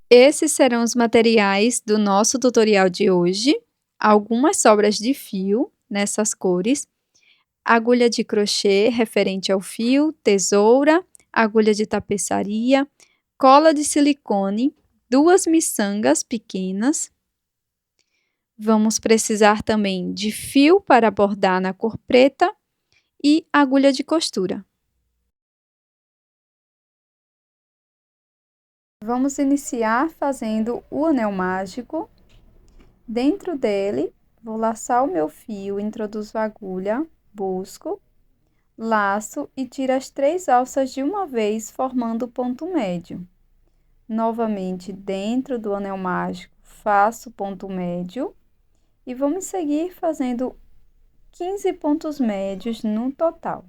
Esses serão os materiais do nosso tutorial de hoje. Algumas sobras de fio nessas cores, agulha de crochê referente ao fio, tesoura, agulha de tapeçaria, cola de silicone, 2 miçangas pequenas. Vamos precisar também de fio para bordar na cor preta e agulha de costura. Vamos iniciar fazendo o anel mágico. Dentro dele, vou laçar o meu fio, introduzo a agulha, busco, laço e tiro as 3 alças de uma vez, formando o ponto médio. Novamente, dentro do anel mágico, faço ponto médio e vamos seguir fazendo 15 pontos médios no total.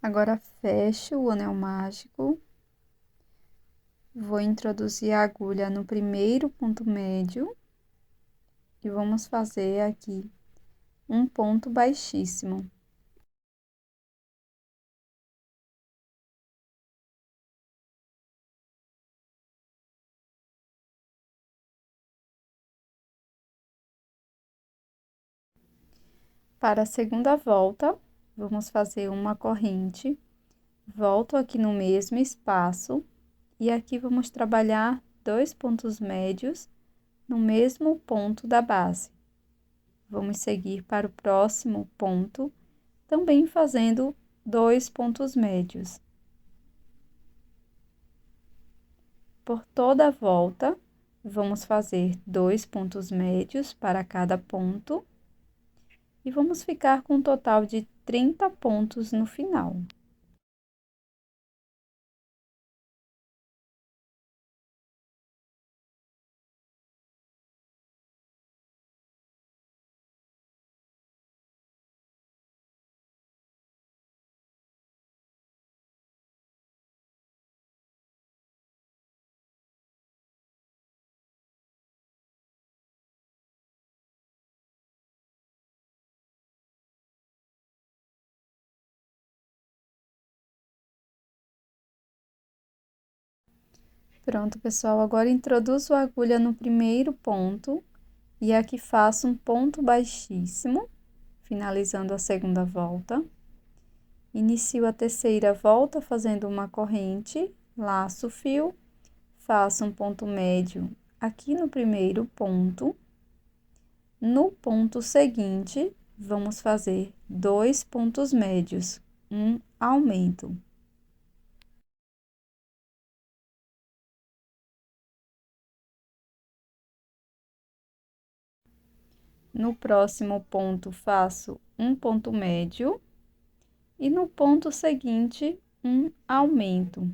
Agora, fecho o anel mágico. Vou introduzir a agulha no primeiro ponto médio e vamos fazer aqui um ponto baixíssimo. Para a segunda volta, vamos fazer uma corrente, volto aqui no mesmo espaço e aqui vamos trabalhar 2 pontos médios no mesmo ponto da base. Vamos seguir para o próximo ponto, também fazendo 2 pontos médios. Por toda a volta, vamos fazer 2 pontos médios para cada ponto e vamos ficar com um total de 30 pontos no final. Pronto, pessoal, agora introduzo a agulha no primeiro ponto e aqui faço um ponto baixíssimo, finalizando a segunda volta. Inicio a terceira volta fazendo uma corrente, laço o fio, faço um ponto médio aqui no primeiro ponto. No ponto seguinte, vamos fazer 2 pontos médios, um aumento. No próximo ponto, faço um ponto médio e no ponto seguinte, um aumento.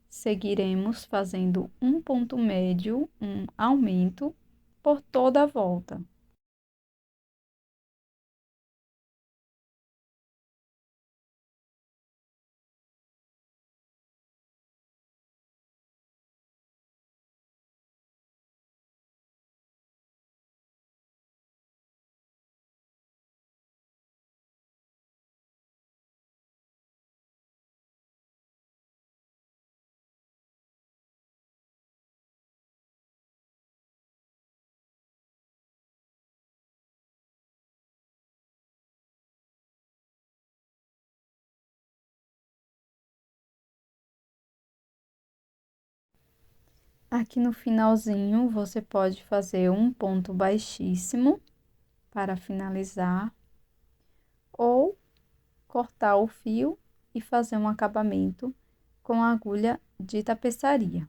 Seguiremos fazendo um ponto médio, um aumento por toda a volta. Aqui no finalzinho, você pode fazer um ponto baixíssimo para finalizar, ou cortar o fio e fazer um acabamento com a agulha de tapeçaria.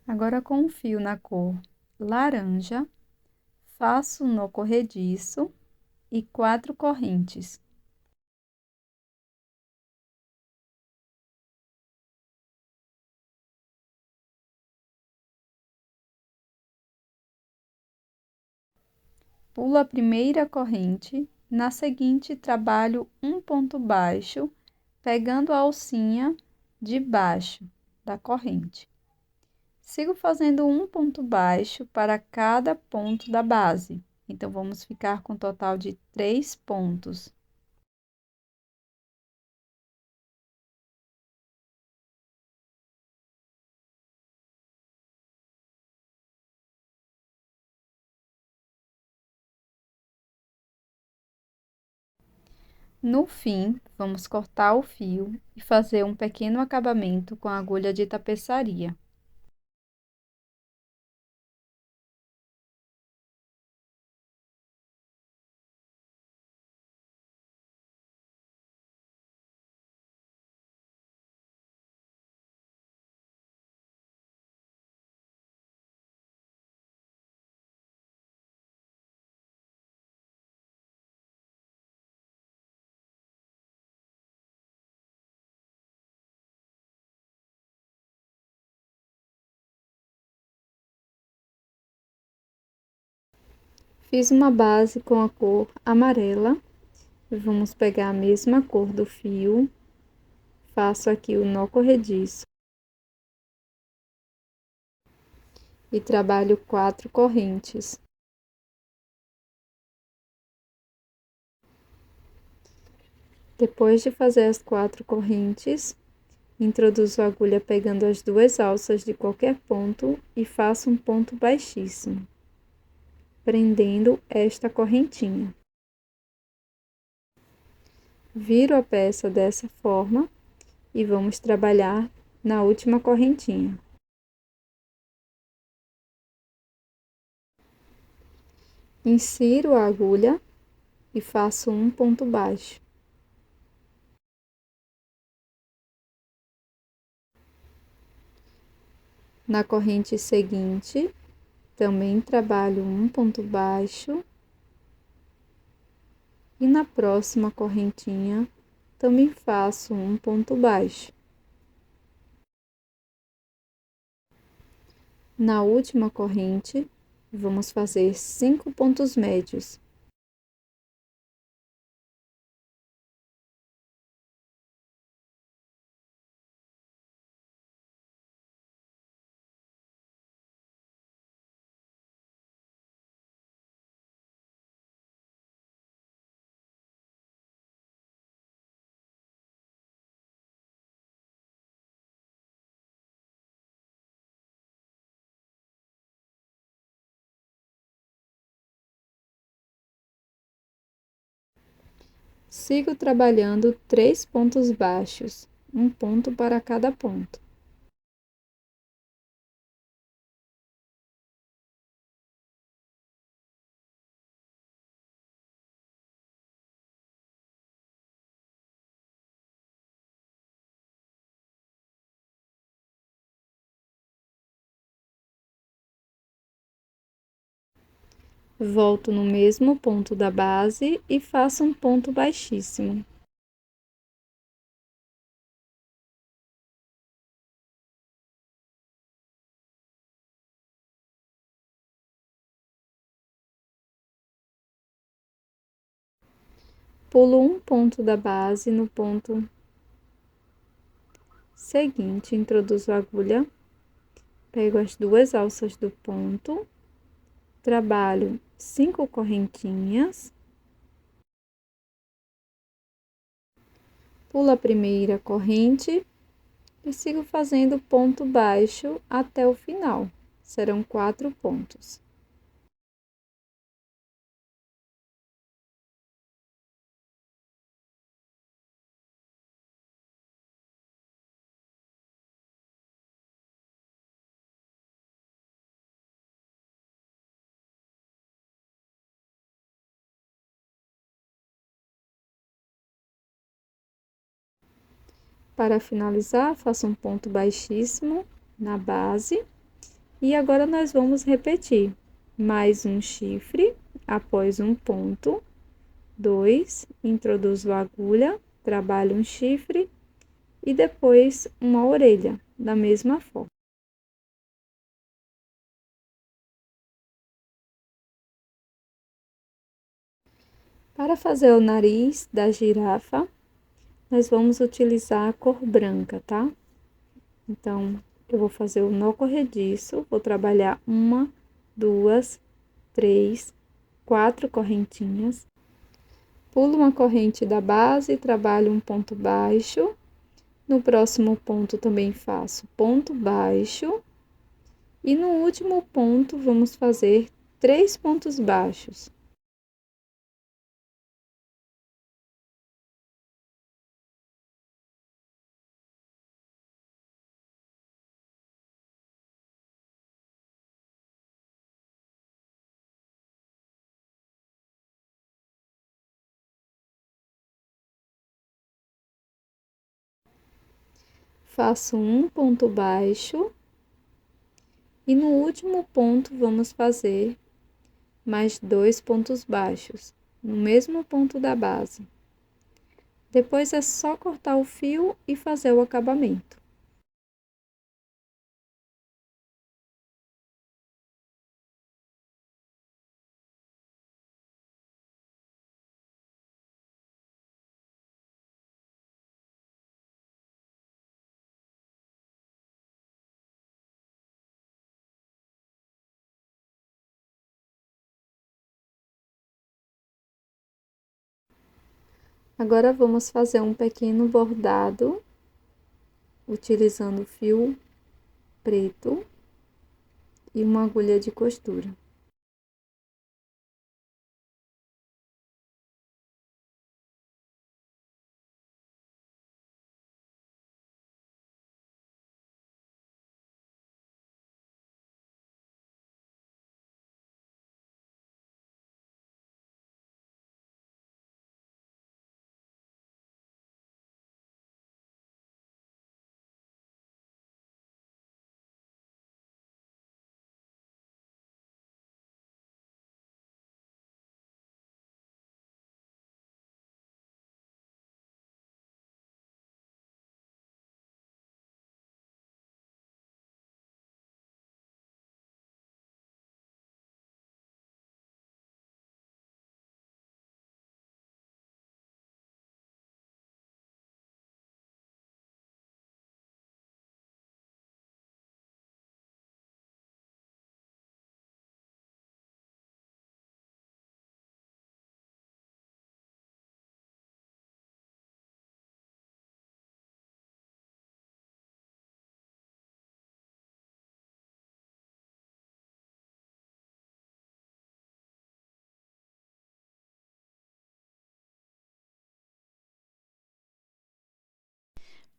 Agora, com o fio na cor laranja, faço um nó corrediço e 4 correntes. Pulo a primeira corrente, na seguinte trabalho um ponto baixo, pegando a alcinha de baixo da corrente. Sigo fazendo um ponto baixo para cada ponto da base. Então, vamos ficar com um total de 3 pontos. No fim, vamos cortar o fio e fazer um pequeno acabamento com a agulha de tapeçaria. Fiz uma base com a cor amarela. Vamos pegar a mesma cor do fio, faço aqui o nó corrediço e trabalho 4 correntes. Depois de fazer as 4 correntes, introduzo a agulha pegando as 2 alças de qualquer ponto e faço um ponto baixíssimo, prendendo esta correntinha. Viro a peça dessa forma e vamos trabalhar na última correntinha. Insiro a agulha e faço um ponto baixo. Na corrente seguinte, também trabalho um ponto baixo. E na próxima correntinha, também faço um ponto baixo. Na última corrente, vamos fazer 5 pontos médios. Sigo trabalhando 3 pontos baixos, um ponto para cada ponto. Volto no mesmo ponto da base e faço um ponto baixíssimo. Pulo um ponto da base no ponto seguinte, introduzo a agulha, pego as 2 alças do ponto, trabalho 5 correntinhas, pulo a primeira corrente e sigo fazendo ponto baixo até o final. Serão 4 pontos. Para finalizar, faço um ponto baixíssimo na base e agora nós vamos repetir mais um chifre após um ponto, 2, introduzo a agulha, trabalho um chifre e depois uma orelha, da mesma forma. Para fazer o nariz da girafa, nós vamos utilizar a cor branca, tá? Então, eu vou fazer o nó corrediço, vou trabalhar 1, 2, 3, 4 correntinhas. Pulo uma corrente da base, trabalho um ponto baixo. No próximo ponto também faço ponto baixo. E no último ponto, vamos fazer 3 pontos baixos. Faço um ponto baixo. E no último ponto, vamos fazer mais 2 pontos baixos, no mesmo ponto da base. Depois é só cortar o fio e fazer o acabamento. Agora, vamos fazer um pequeno bordado, utilizando fio preto e uma agulha de costura.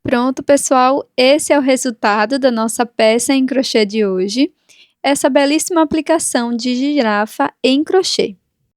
Pronto, pessoal, esse é o resultado da nossa peça em crochê de hoje. Essa belíssima aplicação de girafa em crochê.